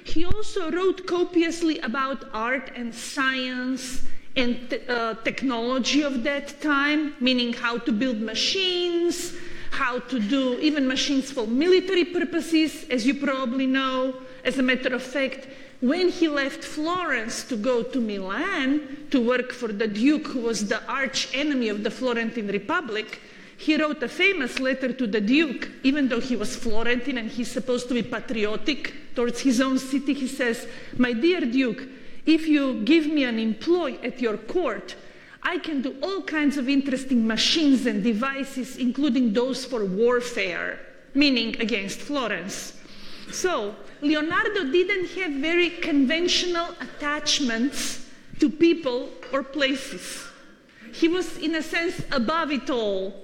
He also wrote copiously about art and science and technology of that time, meaning how to build machines, how to do even machines for military purposes, as you probably know. As a matter of fact, when he left Florence to go to Milan to work for the Duke, who was the arch enemy of the Florentine Republic, he wrote a famous letter to the Duke. Even though he was Florentine and he's supposed to be patriotic towards his own city, he says, "My dear Duke, if you give me an employ at your court, I can do all kinds of interesting machines and devices, including those for warfare," meaning against Florence. So Leonardo didn't have very conventional attachments to people or places. He was, in a sense, above it all.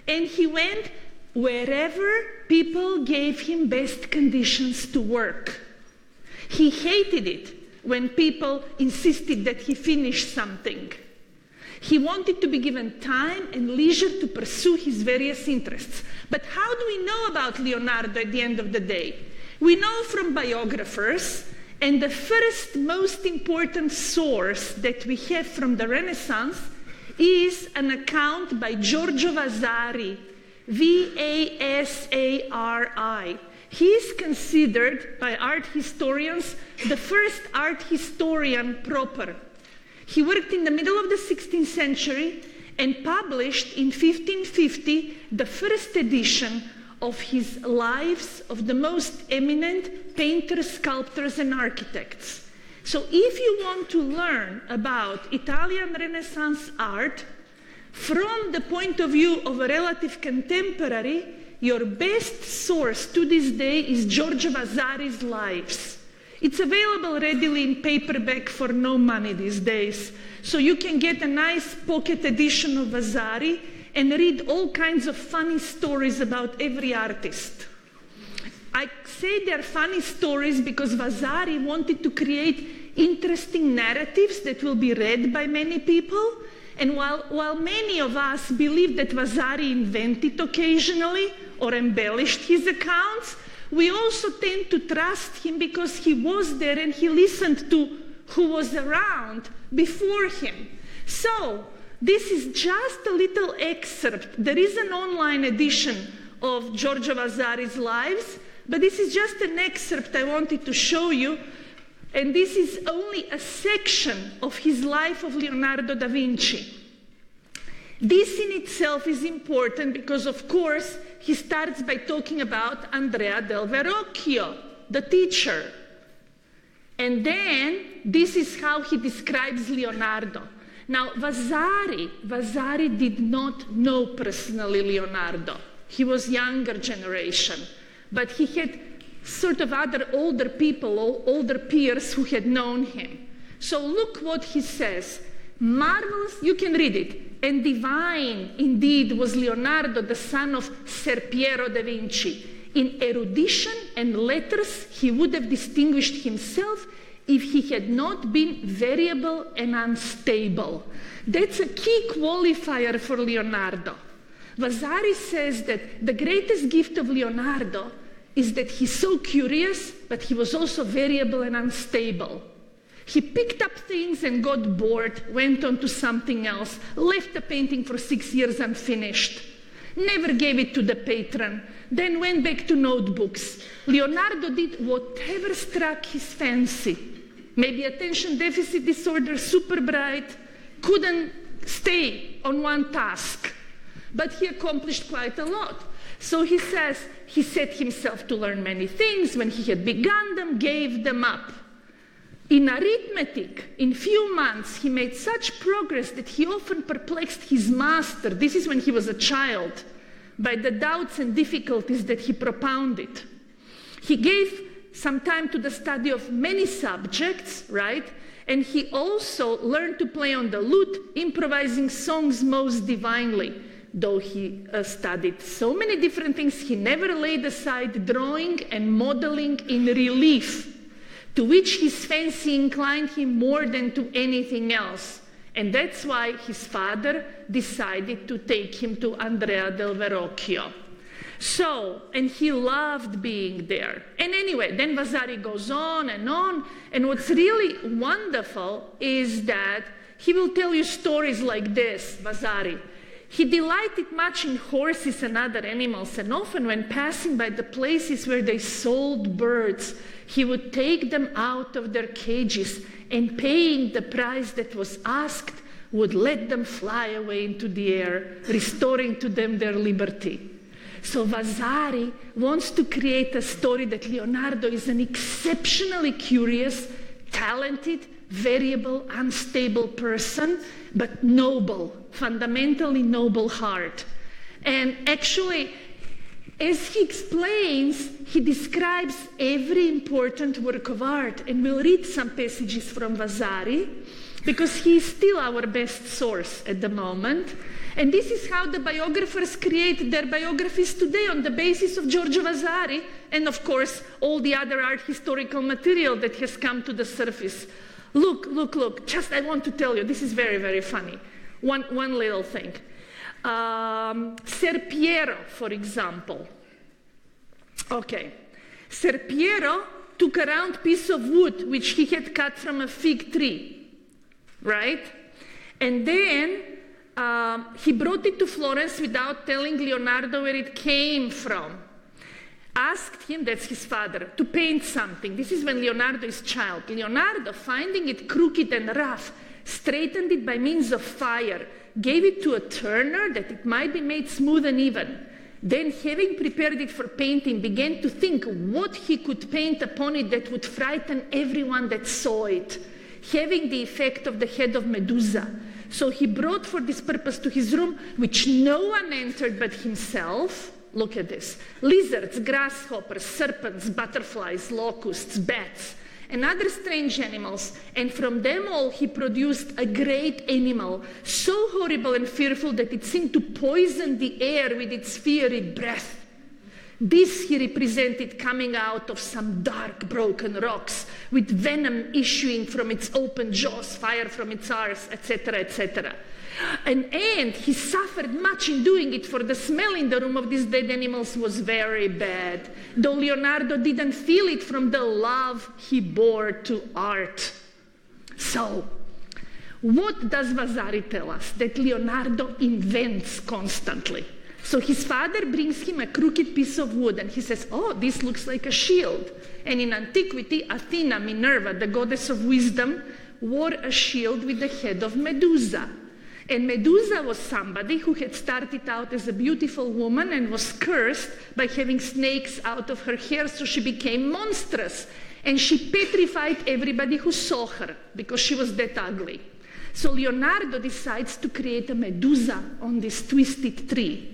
And he went wherever people gave him best conditions to work. He hated it when people insisted that he finish something. He wanted to be given time and leisure to pursue his various interests. But how do we know about Leonardo at the end of the day? We know from biographers, and the first most important source that we have from the Renaissance is an account by Giorgio Vasari, V-A-S-A-R-I. He is considered by art historians the first art historian proper. He worked in the middle of the 16th century and published in 1550 the first edition of his lives of the most eminent painters, sculptors, and architects. So if you want to learn about Italian Renaissance art from the point of view of a relative contemporary, your best source to this day is Giorgio Vasari's Lives. It's available readily in paperback for no money these days. So you can get a nice pocket edition of Vasari and read all kinds of funny stories about every artist. I say they're funny stories because Vasari wanted to create interesting narratives that will be read by many people. And while many of us believe that Vasari invented occasionally or embellished his accounts, we also tend to trust him because he was there and he listened to who was around before him. So this is just a little excerpt. There is an online edition of Giorgio Vasari's Lives, but this is just an excerpt I wanted to show you. And this is only a section of his life of Leonardo da Vinci. This in itself is important because, of course, he starts by talking about Andrea del Verrocchio, the teacher. And then this is how he describes Leonardo. Now, Vasari did not know personally Leonardo. He was younger generation, but he had sort of other older people, older peers who had known him. So look what he says. Marvelous, you can read it. And divine indeed was Leonardo, the son of Ser Piero da Vinci. In erudition and letters, he would have distinguished himself if he had not been variable and unstable. That's a key qualifier for Leonardo. Vasari says that the greatest gift of Leonardo is that he's so curious, but he was also variable and unstable. He picked up things and got bored, went on to something else, left the painting for 6 years unfinished, never gave it to the patron, then went back to notebooks. Leonardo did whatever struck his fancy. Maybe attention deficit disorder, super bright, couldn't stay on one task, but he accomplished quite a lot. So he says he set himself to learn many things. When he had begun them, gave them up. In arithmetic, in few months, he made such progress that he often perplexed his master, this is when he was a child, by the doubts and difficulties that he propounded. He gave some time to the study of many subjects, right? And he also learned to play on the lute, improvising songs most divinely. Though he studied so many different things, he never laid aside drawing and modeling in relief, to which his fancy inclined him more than to anything else. And that's why his father decided to take him to Andrea del Verrocchio. So, and he loved being there. And anyway, then Vasari goes on, and what's really wonderful is that he will tell you stories like this, Vasari. He delighted much in horses and other animals, and often when passing by the places where they sold birds, he would take them out of their cages, and paying the price that was asked, would let them fly away into the air, restoring to them their liberty. So Vasari wants to create a story that Leonardo is an exceptionally curious, talented, variable, unstable person, but noble, fundamentally noble heart. And actually, as he explains, he describes every important work of art, and we'll read some passages from Vasari, because he is still our best source at the moment. And this is how the biographers create their biographies today, on the basis of Giorgio Vasari, and of course, all the other art historical material that has come to the surface. Look, just I want to tell you, this is very, very funny. One little thing. Ser Piero, for example. Okay. Ser Piero took a round piece of wood which he had cut from a fig tree, right? And then he brought it to Florence without telling Leonardo where it came from. Asked him, that's his father, to paint something. This is when Leonardo is a child. Leonardo, finding it crooked and rough, straightened it by means of fire, gave it to a turner that it might be made smooth and even. Then, having prepared it for painting, began to think what he could paint upon it that would frighten everyone that saw it, having the effect of the head of Medusa. So he brought for this purpose to his room, which no one entered but himself. Look at this. Lizards, grasshoppers, serpents, butterflies, locusts, bats, and other strange animals. And from them all he produced a great animal, so horrible and fearful that it seemed to poison the air with its fiery breath. This he represented coming out of some dark broken rocks, with venom issuing from its open jaws, fire from its arse, etc., etc. And he suffered much in doing it, for the smell in the room of these dead animals was very bad, though Leonardo didn't feel it from the love he bore to art. So, what does Vasari tell us? That Leonardo invents constantly. So his father brings him a crooked piece of wood, and he says, oh, this looks like a shield. And in antiquity, Athena, Minerva, the goddess of wisdom, wore a shield with the head of Medusa. And Medusa was somebody who had started out as a beautiful woman and was cursed by having snakes out of her hair, so she became monstrous. And she petrified everybody who saw her because she was that ugly. So Leonardo decides to create a Medusa on this twisted tree.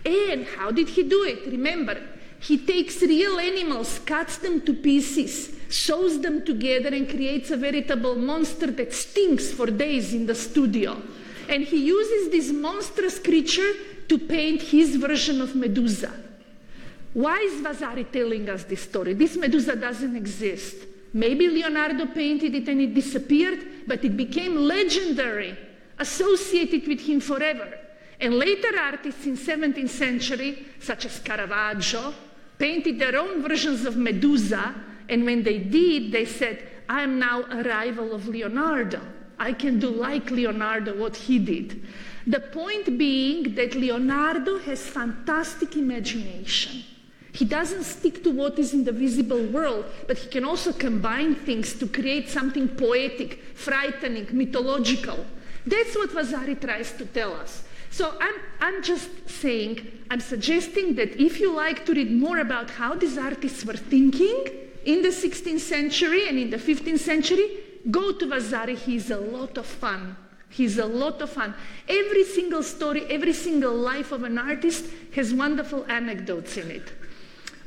And how did he do it? Remember, he takes real animals, cuts them to pieces, sews them together, and creates a veritable monster that stinks for days in the studio. And he uses this monstrous creature to paint his version of Medusa. Why is Vasari telling us this story? This Medusa doesn't exist. Maybe Leonardo painted it and it disappeared, but it became legendary, associated with him forever. And later artists in 17th century, such as Caravaggio, painted their own versions of Medusa, and when they did, they said, I am now a rival of Leonardo. I can do like Leonardo what he did. The point being that Leonardo has fantastic imagination. He doesn't stick to what is in the visible world, but he can also combine things to create something poetic, frightening, mythological. That's what Vasari tries to tell us. So I'm just saying, I'm suggesting that if you like to read more about how these artists were thinking in the 16th century and in the 15th century, go to Vasari. He's a lot of fun. He's a lot of fun. Every single story, every single life of an artist has wonderful anecdotes in it.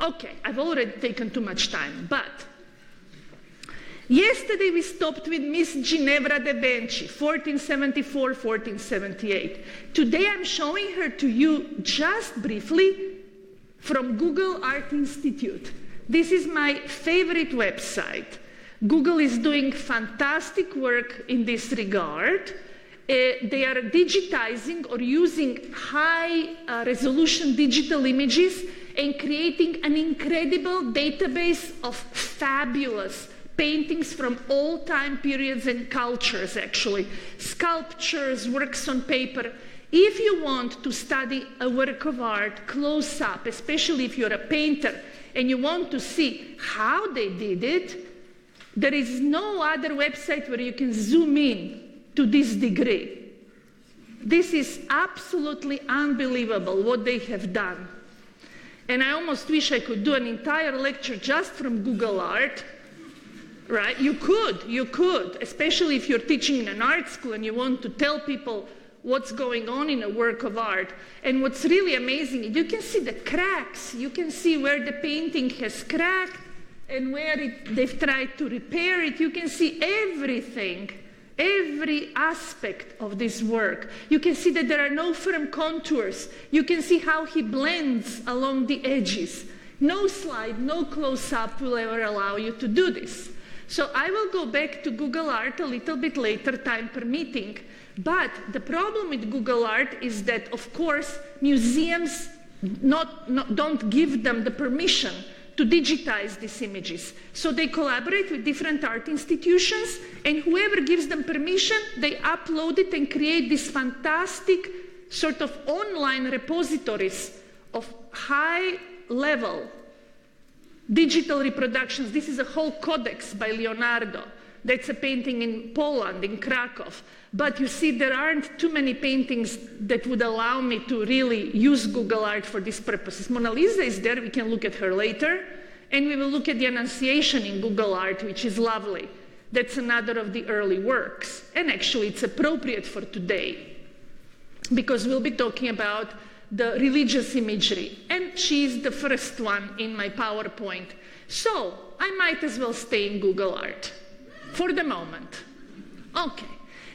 Okay, I've already taken too much time, but yesterday we stopped with Miss Ginevra da Vinci, 1474, 1478. Today I'm showing her to you just briefly from Google Art Institute. This is my favorite website. Google is doing fantastic work in this regard, They are digitizing or using high-resolution digital images and creating an incredible database of fabulous paintings from all time periods and cultures, actually. Sculptures, works on paper. If you want to study a work of art close up, especially if you're a painter and you want to see how they did it, there is no other website where you can zoom in to this degree. This is absolutely unbelievable what they have done. And I almost wish I could do an entire lecture just from Google Art, right? You could, especially if you're teaching in an art school and you want to tell people what's going on in a work of art. And what's really amazing, you can see the cracks. You can see where the painting has cracked and where they've tried to repair it. You can see everything, every aspect of this work. You can see that there are no firm contours. You can see how he blends along the edges. No slide, no close-up will ever allow you to do this. So I will go back to Google Art a little bit later, time permitting. But the problem with Google Art is that, of course, museums don't give them the permission to digitize these images. So they collaborate with different art institutions, and whoever gives them permission, they upload it and create these fantastic sort of online repositories of high-level digital reproductions. This is a whole codex by Leonardo. That's a painting in Poland, in Krakow. But you see, there aren't too many paintings that would allow me to really use Google Art for these purposes. Mona Lisa is there, we can look at her later. And we will look at the Annunciation in Google Art, which is lovely. That's another of the early works. And actually, it's appropriate for today, because we'll be talking about the religious imagery. And she's the first one in my PowerPoint. So I might as well stay in Google Art for the moment. Okay,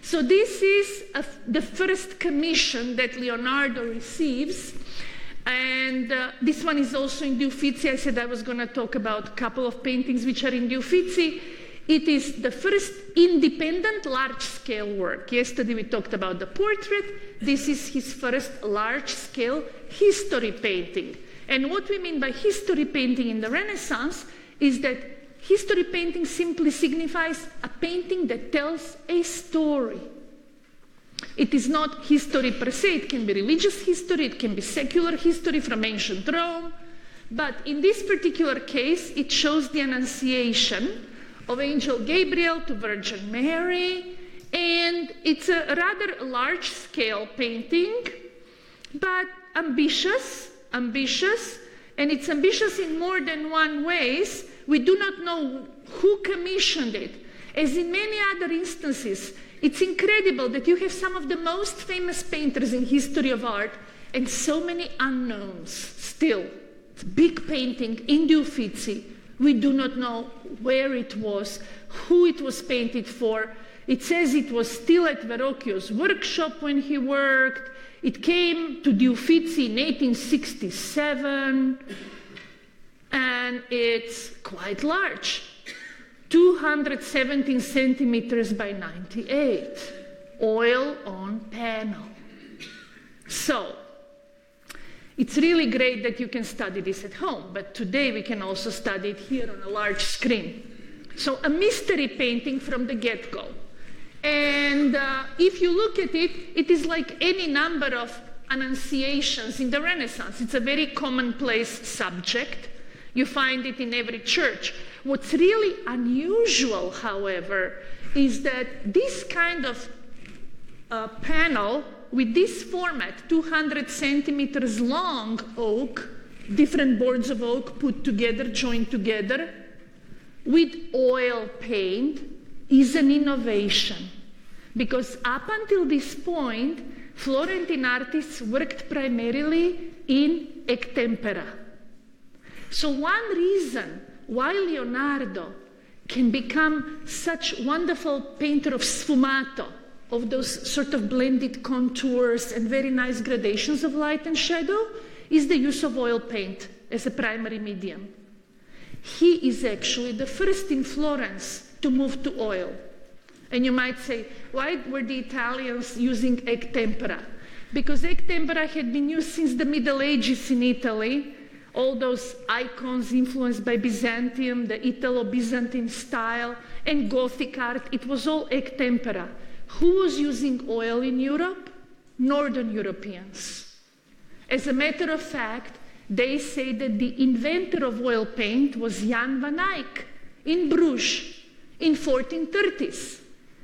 so this is the first commission that Leonardo receives. And this one is also in the Uffizi. I said I was going to talk about a couple of paintings which are in the Uffizi. It is the first independent large-scale work. Yesterday we talked about the portrait. This is his first large-scale history painting. And what we mean by history painting in the Renaissance is that history painting simply signifies a painting that tells a story. It is not history per se. It can be religious history, it can be secular history from ancient Rome. But in this particular case, it shows the Annunciation of Angel Gabriel to Virgin Mary. And it's a rather large-scale painting, but ambitious. And it's ambitious in more than one ways. We do not know who commissioned it. As in many other instances, it's incredible that you have some of the most famous painters in history of art and so many unknowns still. It's a big painting in the Uffizi. We do not know where it was, who it was painted for. It says it was still at Verrocchio's workshop when he worked. It came to the Uffizi in 1867, and it's quite large. 217 centimeters by 98, oil on panel. So, it's really great that you can study this at home, but today we can also study it here on a large screen. So, a mystery painting from the get-go. And if you look at it, it is like any number of annunciations in the Renaissance. It's a very commonplace subject. You find it in every church. What's really unusual, however, is that this kind of panel with this format, 200 centimeters long oak, different boards of oak put together, joined together, with oil paint, is an innovation. Because up until this point, Florentine artists worked primarily in extempore. So one reason why Leonardo can become such a wonderful painter of sfumato, of those sort of blended contours and very nice gradations of light and shadow, is the use of oil paint as a primary medium. He is actually the first in Florence to move to oil. And you might say, why were the Italians using egg tempera? Because egg tempera had been used since the Middle Ages in Italy. All those icons influenced by Byzantium, the Italo-Byzantine style, and Gothic art, it was all egg tempera. Who was using oil in Europe? Northern Europeans. As a matter of fact, they say that the inventor of oil paint was Jan van Eyck in Bruges in 1430s.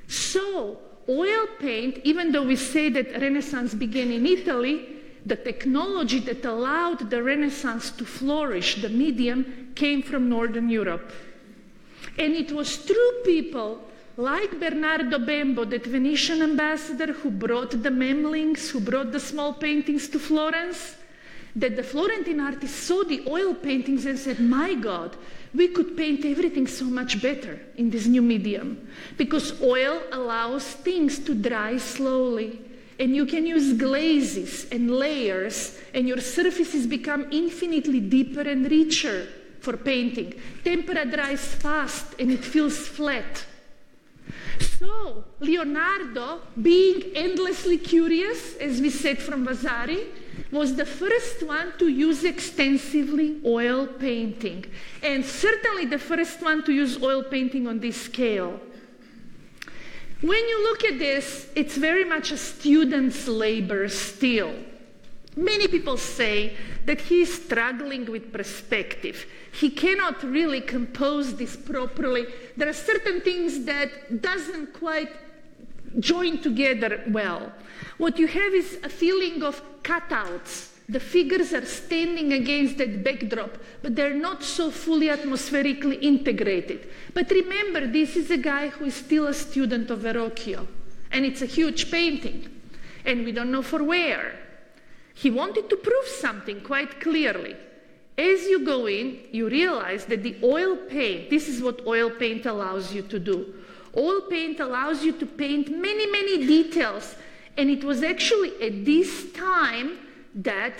So, oil paint, even though we say that Renaissance began in Italy, the technology that allowed the Renaissance to flourish, the medium, came from Northern Europe. And it was through people like Bernardo Bembo, that Venetian ambassador who brought the Memlings, who brought the small paintings to Florence, that the Florentine artists saw the oil paintings and said, my God, we could paint everything so much better in this new medium. Because oil allows things to dry slowly. And you can use glazes and layers, and your surfaces become infinitely deeper and richer for painting. Tempera dries fast, and it feels flat. So, Leonardo, being endlessly curious, as we said from Vasari, was the first one to use extensively oil painting. And certainly the first one to use oil painting on this scale. When you look at this, it's very much a student's labor still. Many people say that he's struggling with perspective. He cannot really compose this properly. There are certain things that doesn't quite join together well. What you have is a feeling of cutouts. The figures are standing against that backdrop, but they're not so fully atmospherically integrated. But remember, this is a guy who is still a student of Verrocchio, and it's a huge painting, and we don't know for where. He wanted to prove something quite clearly. As you go in, you realize that the oil paint, this is what oil paint allows you to do. Oil paint allows you to paint many, many details, and it was actually at this time that,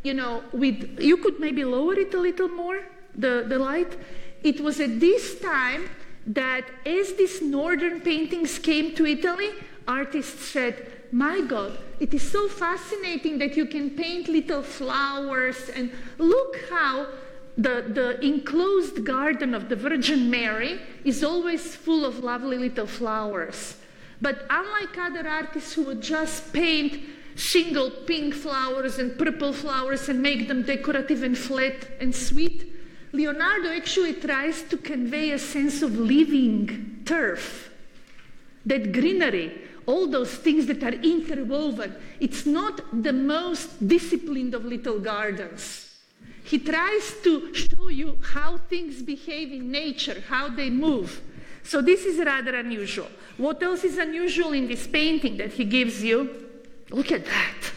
you could maybe lower it a little more, the light. It was at this time that as these northern paintings came to Italy, artists said, my God, it is so fascinating that you can paint little flowers, and look how the enclosed garden of the Virgin Mary is always full of lovely little flowers. But unlike other artists who would just paint single pink flowers and purple flowers and make them decorative and flat and sweet, Leonardo actually tries to convey a sense of living turf, that greenery, all those things that are interwoven. It's not the most disciplined of little gardens. He tries to show you how things behave in nature, how they move. So this is rather unusual. What else is unusual in this painting that he gives you? Look at that.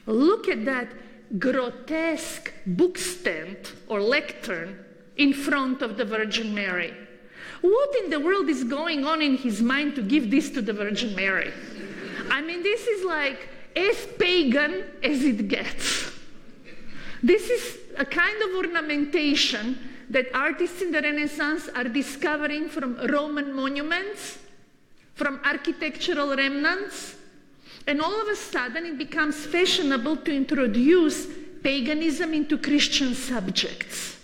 Look at that grotesque bookstand or lectern in front of the Virgin Mary. What in the world is going on in his mind to give this to the Virgin Mary? I mean, this is like as pagan as it gets. This is a kind of ornamentation that artists in the Renaissance are discovering from Roman monuments, from architectural remnants, and all of a sudden it becomes fashionable to introduce paganism into Christian subjects.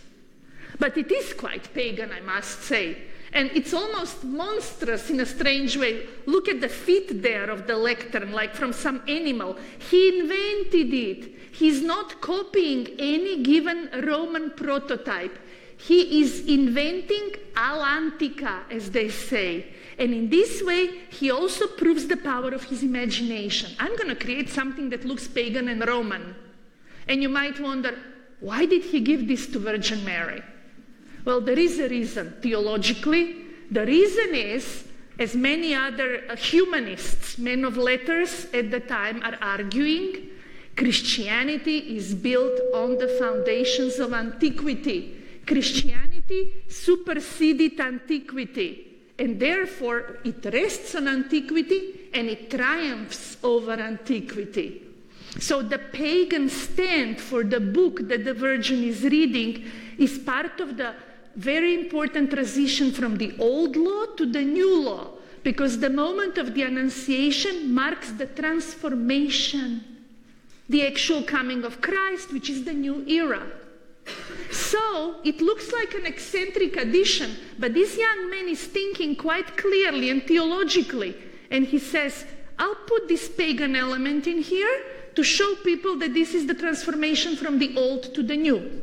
But it is quite pagan, I must say. And it's almost monstrous in a strange way. Look at the feet there of the lectern, like from some animal. He invented it. He's not copying any given Roman prototype. He is inventing all'antica, as they say. And in this way, he also proves the power of his imagination. I'm going to create something that looks pagan and Roman. And you might wonder, why did he give this to Virgin Mary? Well, there is a reason, theologically. The reason is, as many other humanists, men of letters at the time are arguing, Christianity is built on the foundations of antiquity. Christianity superseded antiquity, and therefore it rests on antiquity and it triumphs over antiquity. So the pagan stand for the book that the Virgin is reading is part of the very important transition from the old law to the new law, because the moment of the Annunciation marks the transformation, the actual coming of Christ, which is the new era. So it looks like an eccentric addition, but this young man is thinking quite clearly and theologically, and he says, I'll put this pagan element in here to show people that this is the transformation from the old to the new.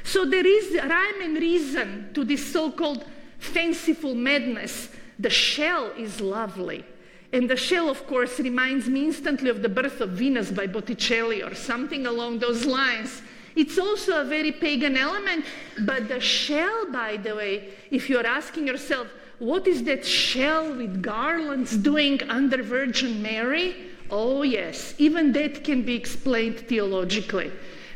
So there is rhyme and reason to this so-called fanciful madness. The shell is lovely. And the shell, of course, reminds me instantly of The Birth of Venus by Botticelli or something along those lines. It's also a very pagan element, but the shell, by the way, if you're asking yourself, what is that shell with garlands doing under Virgin Mary? Oh yes, even that can be explained theologically,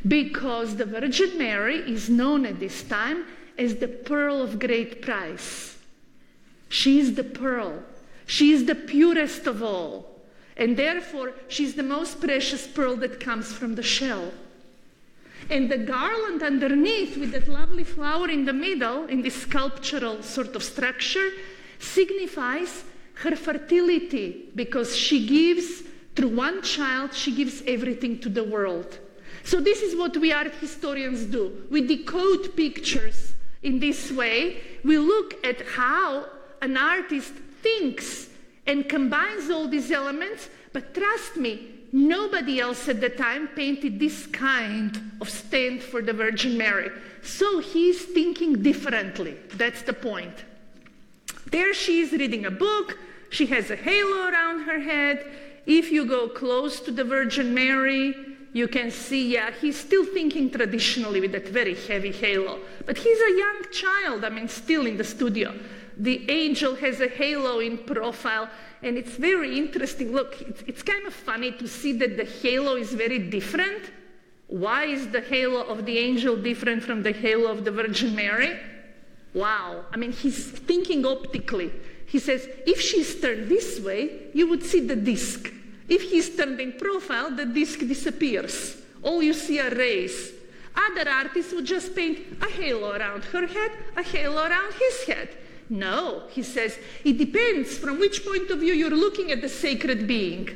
because the Virgin Mary is known at this time as the pearl of great price. She is the pearl. She is the purest of all. And therefore, she's the most precious pearl that comes from the shell. And the garland underneath with that lovely flower in the middle, in this sculptural sort of structure, signifies her fertility, because she gives, through one child, she gives everything to the world. So this is what we art historians do. We decode pictures in this way. We look at how an artist thinks and combines all these elements, but trust me, nobody else at the time painted this kind of stand for the Virgin Mary. So he's thinking differently. That's the point. There she is reading a book. She has a halo around her head. If you go close to the Virgin Mary, you can see, yeah, he's still thinking traditionally with that very heavy halo. But he's a young child, still in the studio. The angel has a halo in profile, and it's very interesting. Look, it's kind of funny to see that the halo is very different. Why is the halo of the angel different from the halo of the Virgin Mary? Wow. He's thinking optically. He says, if she's turned this way, you would see the disc. If he's turned in profile, the disc disappears. All you see are rays. Other artists would just paint a halo around her head, a halo around his head. No, he says, it depends from which point of view you're looking at the sacred being.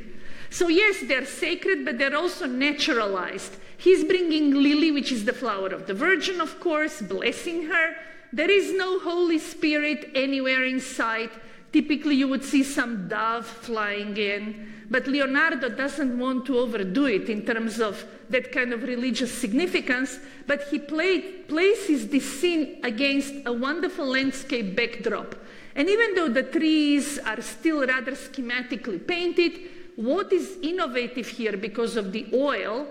So yes, they're sacred, but they're also naturalized. He's bringing lily, which is the flower of the Virgin, of course, blessing her. There is no Holy Spirit anywhere in sight. Typically, you would see some dove flying in. But Leonardo doesn't want to overdo it in terms of that kind of religious significance, but he places this scene against a wonderful landscape backdrop. And even though the trees are still rather schematically painted, what is innovative here because of the oil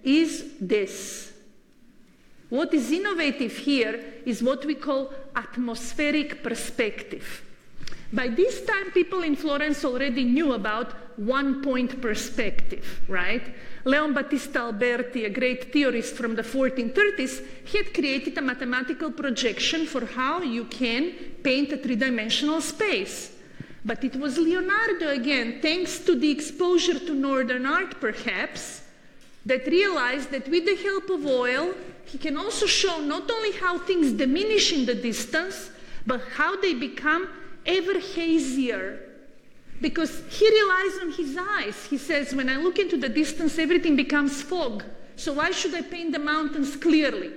is this. What is innovative here is what we call atmospheric perspective. By this time, people in Florence already knew about one-point perspective, right? Leon Battista Alberti, a great theorist from the 1430s, he had created a mathematical projection for how you can paint a three-dimensional space. But it was Leonardo, again, thanks to the exposure to Northern art, perhaps, that realized that with the help of oil, he can also show not only how things diminish in the distance, but how they become ever hazier. Because he relies on his eyes. He says, when I look into the distance, everything becomes fog. So why should I paint the mountains clearly?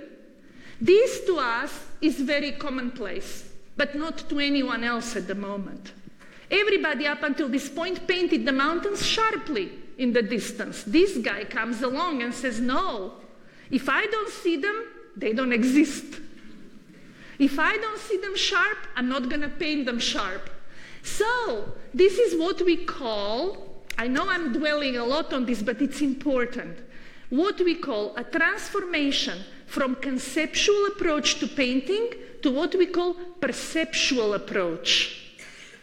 This to us is very commonplace, but not to anyone else at the moment. Everybody up until this point painted the mountains sharply in the distance. This guy comes along and says, no, if I don't see them, they don't exist. If I don't see them sharp, I'm not going to paint them sharp. So this is what we call, I know I'm dwelling a lot on this, but it's important, what we call a transformation from conceptual approach to painting to what we call perceptual approach.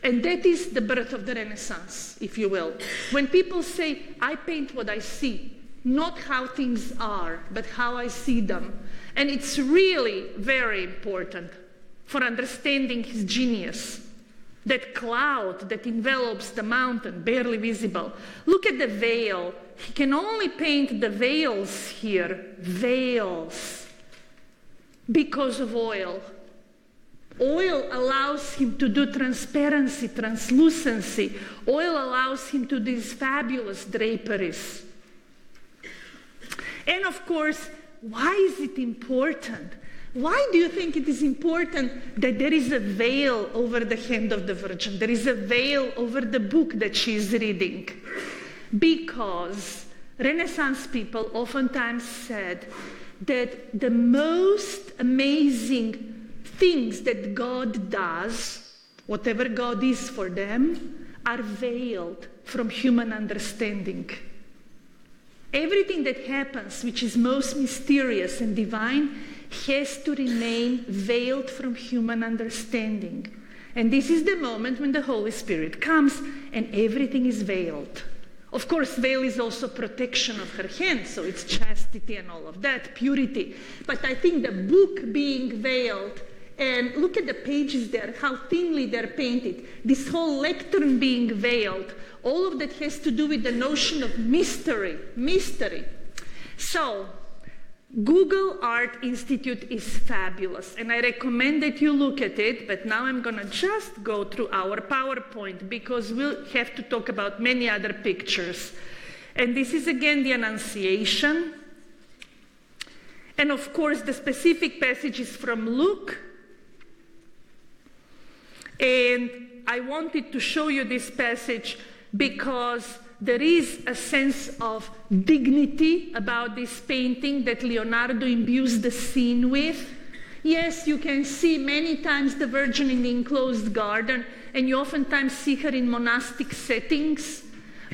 And that is the birth of the Renaissance, if you will. When people say, I paint what I see, not how things are, but how I see them. And it's really very important for understanding his genius. That cloud that envelops the mountain, barely visible. Look at the veil. He can only paint the veils here, veils, because of oil. Oil allows him to do transparency, translucency. Oil allows him to do these fabulous draperies. And of course, why is it important? Why do you think it is important that there is a veil over the hand of the Virgin? There is a veil over the book that she is reading. Because Renaissance people oftentimes said that the most amazing things that God does, whatever God is for them, are veiled from human understanding. Everything that happens, which is most mysterious and divine, has to remain veiled from human understanding. And this is the moment when the Holy Spirit comes and everything is veiled. Of course, veil is also protection of her hand, so it's chastity and all of that, purity. But I think the book being veiled, and look at the pages there, how thinly they're painted. This whole lectern being veiled, all of that has to do with the notion of mystery. So, Google Art Institute is fabulous, and I recommend that you look at it, but now I'm going to just go through our PowerPoint because we'll have to talk about many other pictures. And this is again the Annunciation. And of course, the specific passage is from Luke. And I wanted to show you this passage because there is a sense of dignity about this painting that Leonardo imbues the scene with. Yes, you can see many times the Virgin in the enclosed garden, and you oftentimes see her in monastic settings,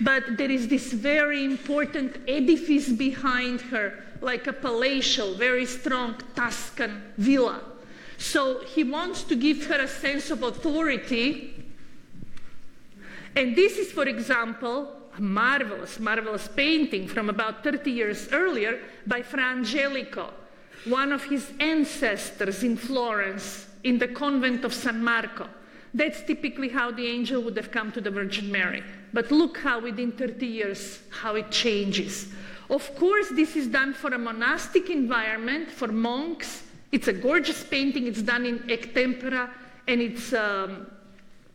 but there is this very important edifice behind her, like a palatial, very strong Tuscan villa. So he wants to give her a sense of authority. And this is, for example, a marvelous, marvelous painting from about 30 years earlier by Fra Angelico, one of his ancestors in Florence, in the convent of San Marco. That's typically how the angel would have come to the Virgin Mary. But look how within 30 years, how it changes. Of course, this is done for a monastic environment, for monks. It's a gorgeous painting. It's done in ectempera, and it's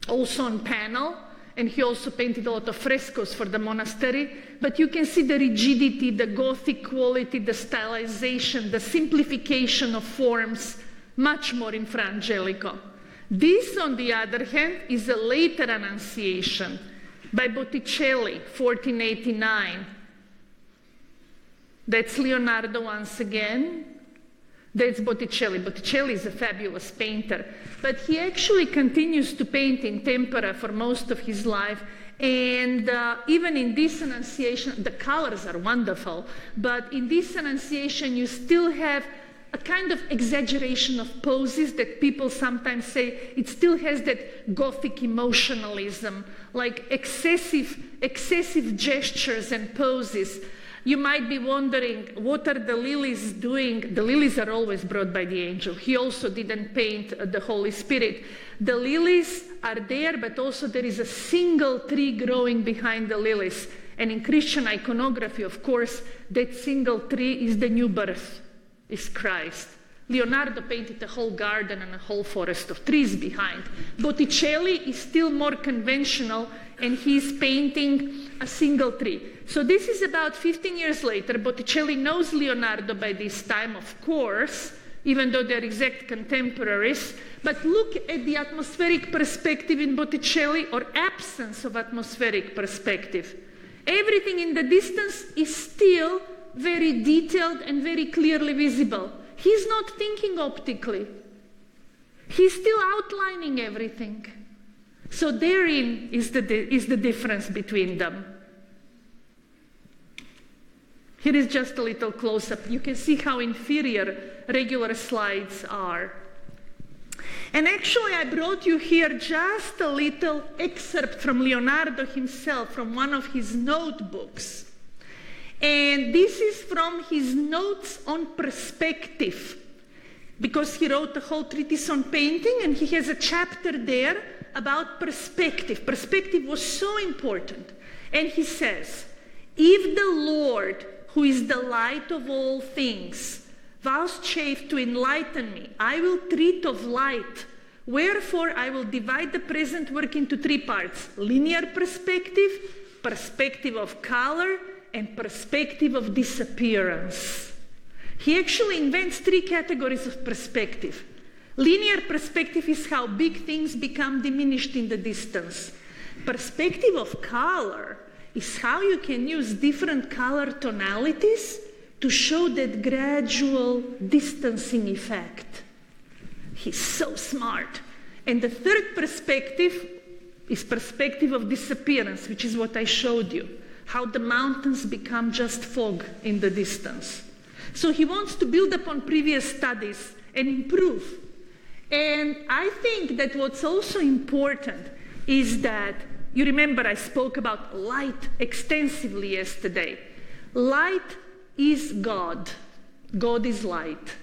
also on panel. And he also painted a lot of frescoes for the monastery. But you can see the rigidity, the Gothic quality, the stylization, the simplification of forms, much more in Fra Angelico. This, on the other hand, is a later Annunciation by Botticelli, 1489. That's Leonardo once again. That's Botticelli. Botticelli is a fabulous painter, but he actually continues to paint in tempera for most of his life. And even in this Annunciation, the colors are wonderful, but in this Annunciation you still have a kind of exaggeration of poses that people sometimes say it still has that Gothic emotionalism, like excessive gestures and poses. You might be wondering, what are the lilies doing? The lilies are always brought by the angel. He also didn't paint the Holy Spirit. The lilies are there, but also there is a single tree growing behind the lilies. And in Christian iconography, of course, that single tree is the new birth, is Christ. Leonardo painted a whole garden and a whole forest of trees behind. Botticelli is still more conventional, and he's painting a single tree. So this is about 15 years later. Botticelli knows Leonardo by this time, of course, even though they're exact contemporaries. But look at the atmospheric perspective in Botticelli, or absence of atmospheric perspective. Everything in the distance is still very detailed and very clearly visible. He's not thinking optically. He's still outlining everything. So therein is the difference between them. Here is just a little close-up. You can see how inferior regular slides are. And actually, I brought you here just a little excerpt from Leonardo himself, from one of his notebooks. And this is from his notes on perspective, because he wrote a whole treatise on painting, and he has a chapter there about perspective. Perspective was so important. And he says, if the Lord, who is the light of all things, vouchsafe to enlighten me, I will treat of light Wherefore, I will divide the present work into three parts: linear perspective, perspective of color, and perspective of disappearance. He actually invents three categories of perspective. Linear perspective is how big things become diminished in the distance. Perspective of color is how you can use different color tonalities to show that gradual distancing effect. He's so smart. And the third perspective is perspective of disappearance, which is what I showed you, how the mountains become just fog in the distance. So he wants to build upon previous studies and improve. And I think that what's also important is that, you remember I spoke about light extensively yesterday. Light is God. God is light.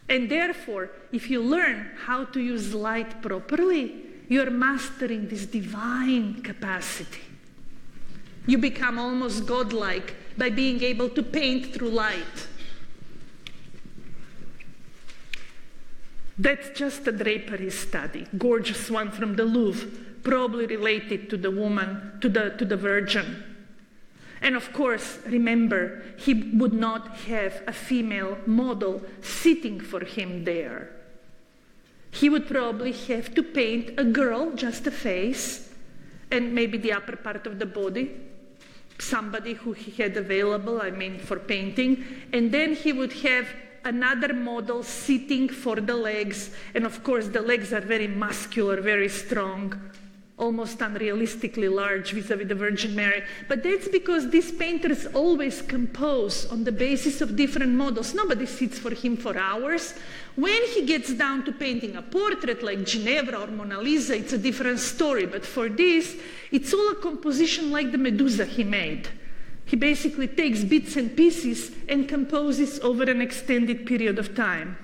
And therefore, if you learn how to use light properly, you're mastering this divine capacity. You become almost godlike by being able to paint through light. That's just a drapery study, gorgeous one from the Louvre, probably related to the woman, to the Virgin. And of course, remember, he would not have a female model sitting for him there. He would probably have to paint a girl, just a face, and maybe the upper part of the body, somebody who he had available, for painting, and then he would have another model sitting for the legs, and of course the legs are very muscular, very strong, almost unrealistically large vis-a-vis the Virgin Mary. But that's because these painters always compose on the basis of different models. Nobody sits for him for hours. When he gets down to painting a portrait like Ginevra or Mona Lisa, it's a different story. But for this, it's all a composition like the Medusa he made. He basically takes bits and pieces and composes over an extended period of time.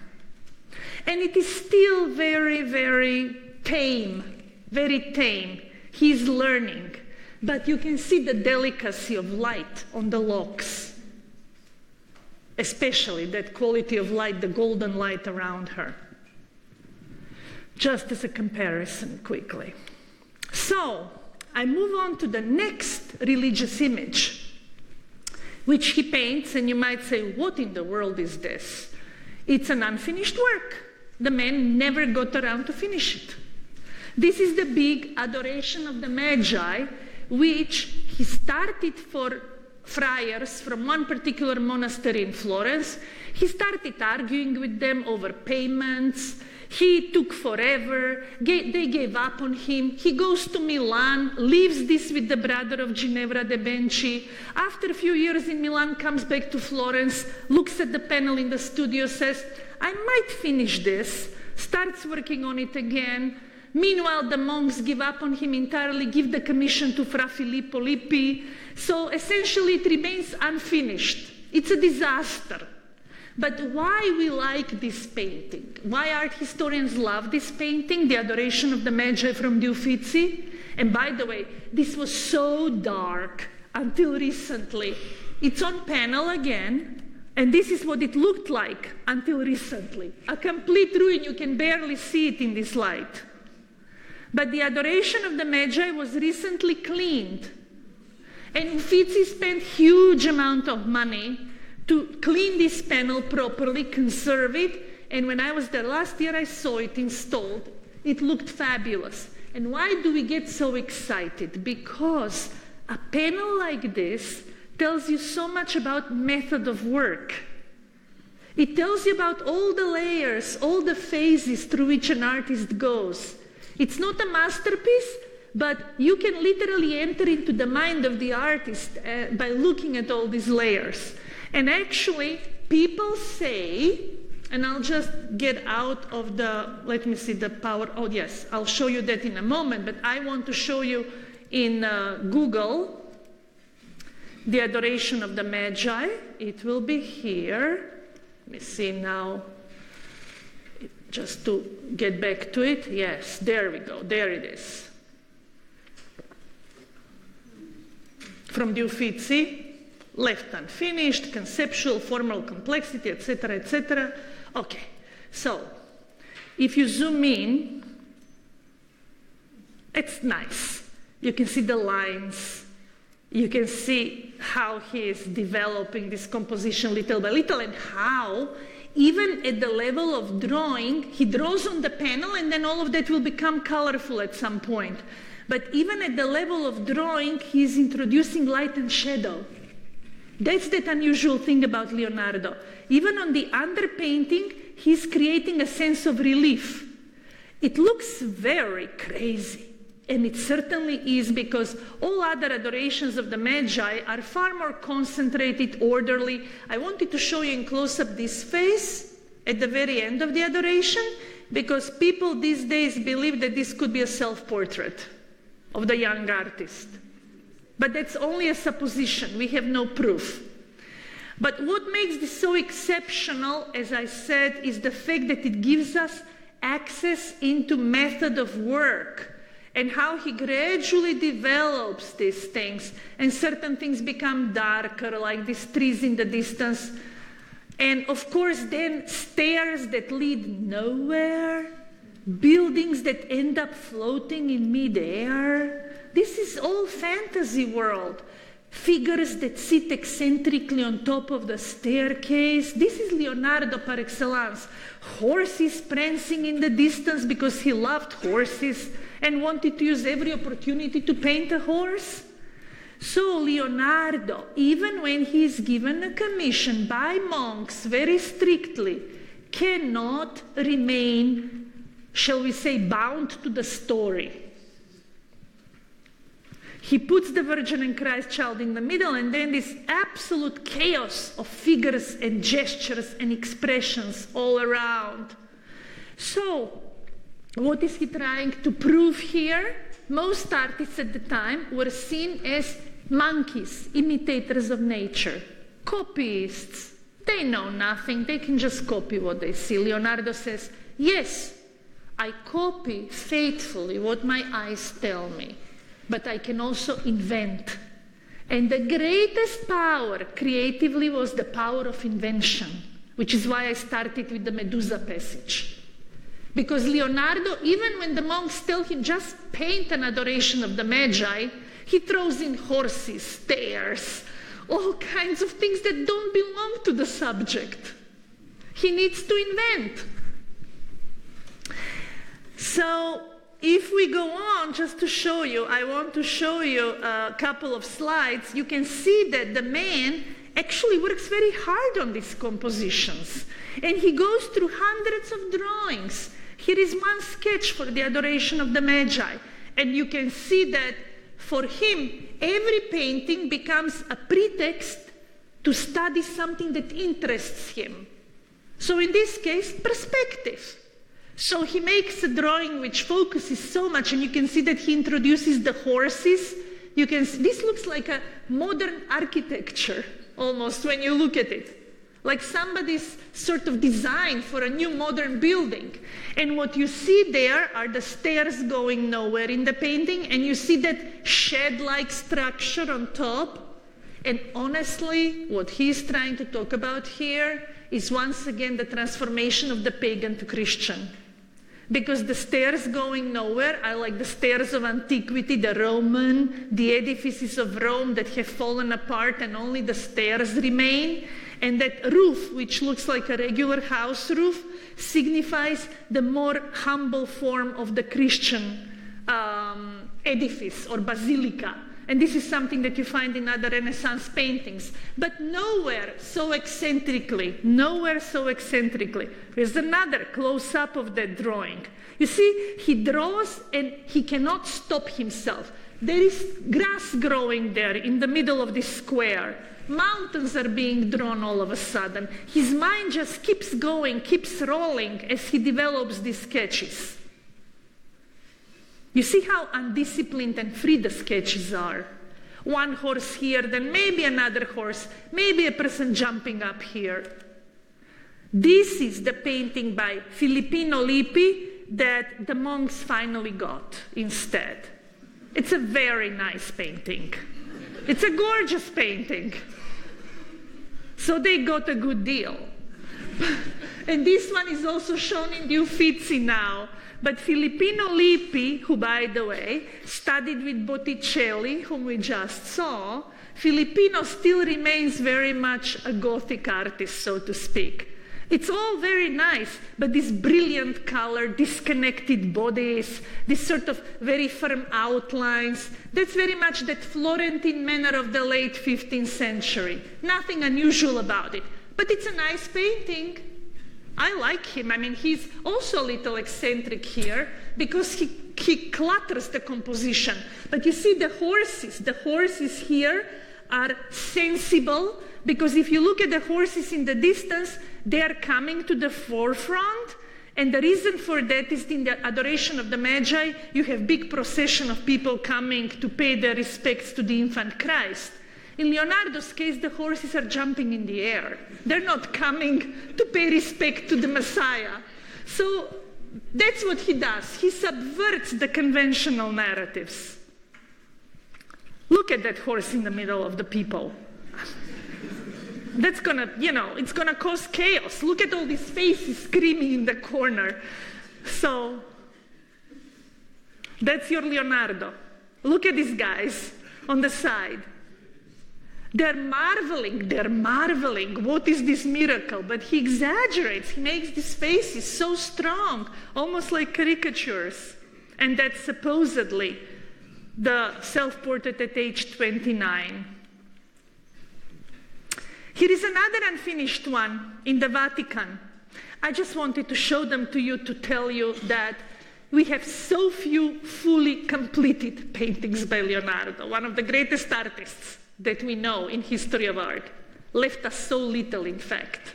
And it is still very, very tame, very tame. He's learning. But you can see the delicacy of light on the locks, especially that quality of light, the golden light around her. Just as a comparison quickly. So, I move on to the next religious image, which he paints, and you might say, what in the world is this? It's an unfinished work. The man never got around to finish it. This is the big Adoration of the Magi, which he started for friars from one particular monastery in Florence. He started arguing with them over payments. He took forever. They gave up on him. He goes to Milan, leaves this with the brother of Ginevra da Vinci. After a few years in Milan, comes back to Florence, looks at the panel in the studio, says, I might finish this, starts working on it again. Meanwhile, the monks give up on him entirely, give the commission to Fra Filippo Lippi. So essentially, it remains unfinished. It's a disaster. But why we like this painting? Why art historians love this painting, the Adoration of the Magi from the Uffizi? And by the way, this was so dark until recently. It's on panel again, and this is what it looked like until recently. A complete ruin, you can barely see it in this light. But the Adoration of the Magi was recently cleaned. And Uffizi spent huge amount of money to clean this panel properly, conserve it, and when I was there last year, I saw it installed. It looked fabulous. And why do we get so excited? Because a panel like this tells you so much about method of work. It tells you about all the layers, all the phases through which an artist goes. It's not a masterpiece, but you can literally enter into the mind of the artist by looking at all these layers. And actually, people say, and I'll just get out of the, let me see the power, oh yes, I'll show you that in a moment, but I want to show you in Google, the Adoration of the Magi. It will be here. Let me see now, just to get back to it. Yes, there we go, there it is. From the Uffizi. Left unfinished, conceptual, formal complexity, etc., etc. Okay, so if you zoom in, It's nice. You can see the lines. You can see how he is developing this composition little by little, and how, even at the level of drawing, he draws on the panel and then all of that will become colorful at some point. But even at the level of drawing, he's introducing light and shadow. That's that unusual thing about Leonardo. Even on the underpainting, he's creating a sense of relief. It looks very crazy. And it certainly is, because all other adorations of the Magi are far more concentrated, orderly. I wanted to show you in close-up this face at the very end of the adoration, because people these days believe that this could be a self-portrait of the young artist. But that's only a supposition. We have no proof. But what makes this so exceptional, as I said, is the fact that it gives us access into method of work, and how he gradually develops these things, and certain things become darker, like these trees in the distance. And of course, then stairs that lead nowhere, buildings that end up floating in midair. This is all fantasy world. Figures that sit eccentrically on top of the staircase. This is Leonardo par excellence. Horses prancing in the distance because he loved horses and wanted to use every opportunity to paint a horse. So Leonardo, even when he is given a commission by monks very strictly, cannot remain, shall we say, bound to the story. He puts the Virgin and Christ child in the middle, and then this absolute chaos of figures and gestures and expressions all around. So, what is he trying to prove here? Most artists at the time were seen as monkeys, imitators of nature, copyists. They know nothing, they can just copy what they see. Leonardo says, yes, I copy faithfully what my eyes tell me, but I can also invent. And the greatest power creatively was the power of invention, which is why I started with the Medusa passage. Because Leonardo, even when the monks tell him just paint an adoration of the Magi, he throws in horses, stairs, all kinds of things that don't belong to the subject. He needs to invent. So if we go on, just to show you, I want to show you a couple of slides. You can see that the man actually works very hard on these compositions. And he goes through hundreds of drawings. Here is one sketch for the adoration of the Magi. And you can see that for him, every painting becomes a pretext to study something that interests him. So in this case, perspective. So he makes a drawing which focuses so much, and you can see that he introduces the horses. You can see, this looks like a modern architecture, almost, when you look at it. Like somebody's sort of design for a new modern building. And what you see there are the stairs going nowhere in the painting, and you see that shed-like structure on top. And honestly, what he's trying to talk about here is once again the transformation of the pagan to Christian. Because the stairs going nowhere are like the stairs of antiquity, the Roman, the edifices of Rome that have fallen apart and only the stairs remain. And that roof, which looks like a regular house roof, signifies the more humble form of the Christian edifice or basilica. And this is something that you find in other Renaissance paintings. But nowhere so eccentrically, nowhere so eccentrically. Here's another close-up of that drawing. You see, he draws and he cannot stop himself. There is grass growing there in the middle of this square. Mountains are being drawn all of a sudden. His mind just keeps going, keeps rolling as he develops these sketches. You see how undisciplined and free the sketches are. One horse here, then maybe another horse, maybe a person jumping up here. This is the painting by Filippino Lippi that the monks finally got instead. It's a very nice painting. It's a gorgeous painting. So they got a good deal. And this one is also shown in the Uffizi now. But Filippino Lippi, who, by the way, studied with Botticelli, whom we just saw, Filippino still remains very much a Gothic artist, so to speak. It's all very nice, but this brilliant color, disconnected bodies, this sort of very firm outlines, that's very much that Florentine manner of the late 15th century. Nothing unusual about it, but it's a nice painting. I like him. I mean, he's also a little eccentric here because he clutters the composition. But you see the horses here are sensible, because if you look at the horses in the distance, they are coming to the forefront. And the reason for that is in the adoration of the Magi, you have big procession of people coming to pay their respects to the infant Christ. In Leonardo's case, the horses are jumping in the air. They're not coming to pay respect to the Messiah. So that's what he does. He subverts the conventional narratives. Look at that horse in the middle of the people. That's gonna, it's gonna cause chaos. Look at all these faces screaming in the corner. So that's your Leonardo. Look at these guys on the side. They're marveling. What is this miracle? But he exaggerates. He makes these faces so strong, almost like caricatures. And that's supposedly the self-portrait at age 29. Here is another unfinished one in the Vatican. I just wanted to show them to you to tell you that we have so few fully completed paintings by Leonardo, one of the greatest artists that we know in history of art. Left us so little, in fact.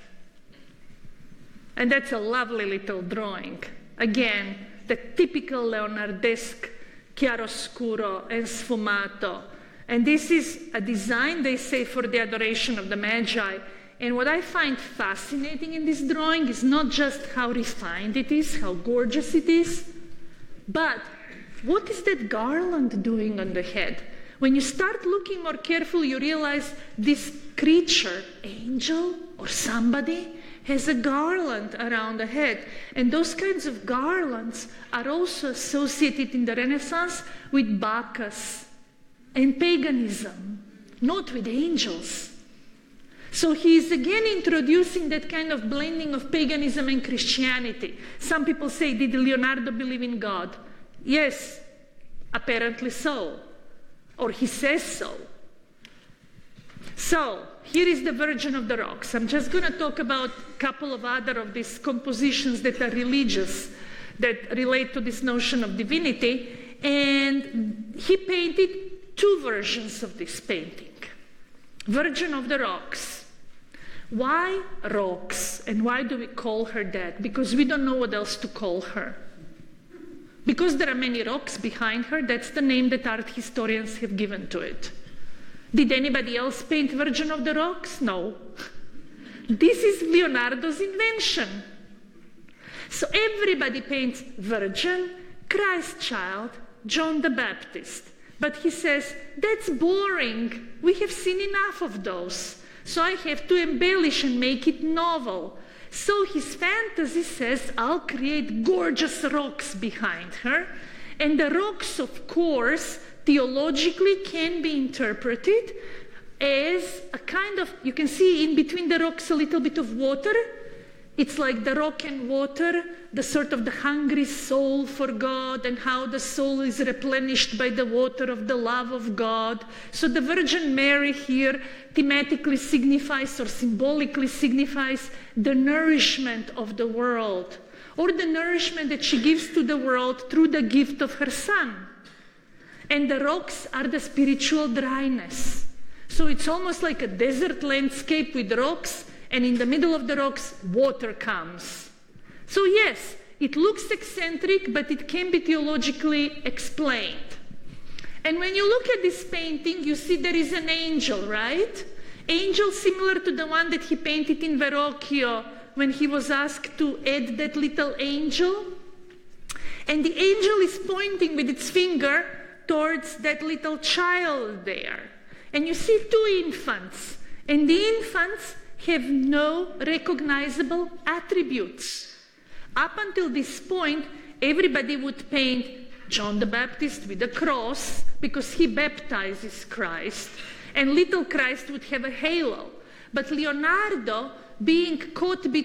And that's a lovely little drawing. Again, the typical Leonardesque chiaroscuro and sfumato. And this is a design, they say, for the adoration of the Magi. And what I find fascinating in this drawing is not just how refined it is, how gorgeous it is, but what is that garland doing on the head? When you start looking more carefully, you realize this creature, angel or somebody, has a garland around the head. And those kinds of garlands are also associated in the Renaissance with Bacchus and paganism, not with angels. So he is again introducing that kind of blending of paganism and Christianity. Some people say, did Leonardo believe in God? Yes, apparently so. Or he says so. So, here is the Virgin of the Rocks. I'm just going to talk about a couple of other of these compositions that are religious, that relate to this notion of divinity. And he painted two versions of this painting. Virgin of the Rocks. Why rocks? And why do we call her that? Because we don't know what else to call her. Because there are many rocks behind her, that's the name that art historians have given to it. Did anybody else paint Virgin of the Rocks? No. This is Leonardo's invention. So everybody paints Virgin, Christ child, John the Baptist. But he says, that's boring. We have seen enough of those. So I have to embellish and make it novel. So his fantasy says, I'll create gorgeous rocks behind her. And the rocks, of course, theologically can be interpreted as a kind of, you can see in between the rocks a little bit of water. It's like the rock and water, the sort of the hungry soul for God, and how the soul is replenished by the water of the love of God. So the Virgin Mary here thematically signifies or symbolically signifies the nourishment of the world, or the nourishment that she gives to the world through the gift of her Son. And the rocks are the spiritual dryness. So it's almost like a desert landscape with rocks, and in the middle of the rocks, water comes. So yes, it looks eccentric, but it can be theologically explained. And when you look at this painting, you see there is an angel, right? Angel similar to the one that he painted in Verrocchio when he was asked to add that little angel. And the angel is pointing with its finger towards that little child there. And you see two infants. And the infants have no recognizable attributes. Up until this point, everybody would paint John the Baptist with a cross because he baptizes Christ, and little Christ would have a halo. But Leonardo, being caught between